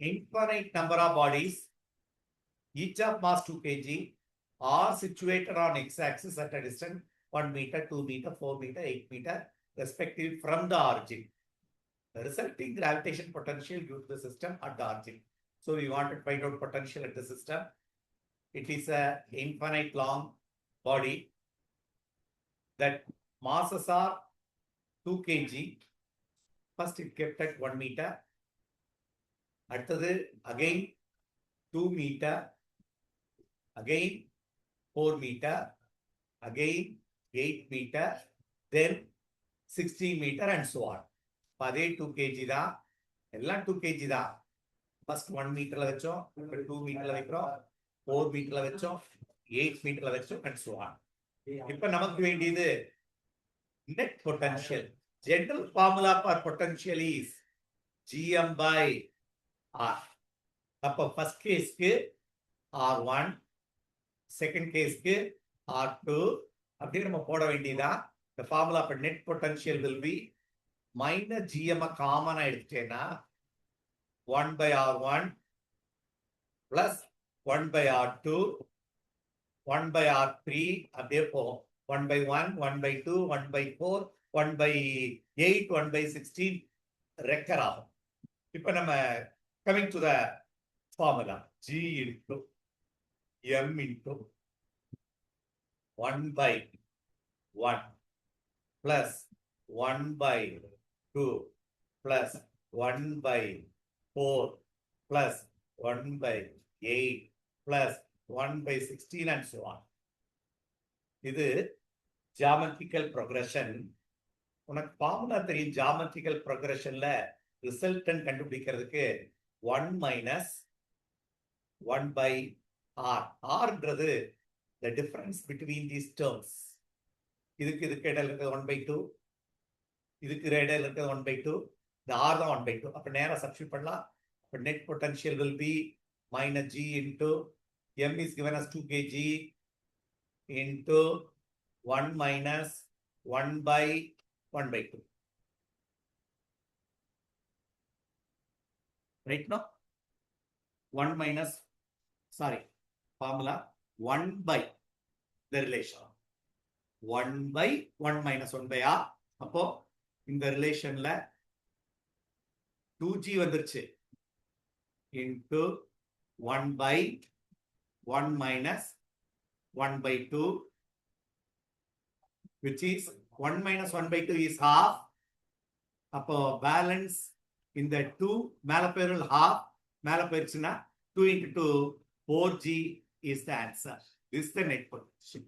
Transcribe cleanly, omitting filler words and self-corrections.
infinite number of bodies, each of mass 2 kg, are situated on x-axis at a distance 1 meter, 2 meter, 4 meter, 8 meter, respectively from the origin. The resulting gravitation potential due to the system at the origin. So we want to find out potential at the system. It is an infinite long body that masses are 2 kg. First it kept at 1 meter. After again 2 meter. Again 4 meter. Again 8 meter. Then 16 meter and so on. அதே 2 kg தான், எல்லாம் 2 kg தான். First 1 மீட்டர்ல வச்சோம், 2 மீட்டர்ல வைக்கிறோம், 4 மீட்டர்ல வச்சோம், 8 மீட்டர்ல வச்சோம் and so on. இப்ப நமக்கு வேண்டியது net potential. General formula for potential is gm by r. அப்ப ஃபர்ஸ்ட் கேஸ்க்கு r1, செகண்ட் கேஸ்க்கு r2 அப்படி நம்ம போட வேண்டியதா. The formula for net potential will be minus gm காமனா எடுத்துட்டேன்னா 1 by r1 plus 1 by r2 1 by r3 அப்படியே போகும். 1 by 1, 1 by 2, 1 by 4, 1 by 8, 1 by 16 ரெக்கர் ஆகும். இப்ப நம்ம coming to the formula g into m into 1 by 1 plus 1 by 2 plus 1 by 4 plus 1 by 8 plus 1 by 16 and so on. இது geometrical progression. உனக்கு formula தெரியும். geometrical progressionல resultant கண்டுபிடிக்கிறதுக்கு 1 minus 1 by r. rன்றது the difference between these terms. இதுக்கு இடையில இருக்கிறது 1 by 2, இதுக்கு இடையில இருக்கிறது 1 by 2, இந்த r தான் 1 by 2. அப்ப நேரா சப்ஸ்டிட்யூட் பண்ணலாம். அப்ப net potential will be minus g into m is given as 2 kg into 1 minus 1 by 1 by 2. Right now? 1 minus, sorry, formula 1 by the relation. 1 by 1 minus 1 by r. அப்போ இந்த ரிலேஷன்ல 2g வந்துருச்சு into 1 by 1 minus 1 by 2, which is 1 minus 1 by 2 is half. அப்போ balance இந்த 2 மேல போயிரும், half மேல போயிருச்சுன்னா 2 into 2 4g is the answer. This is the net potential.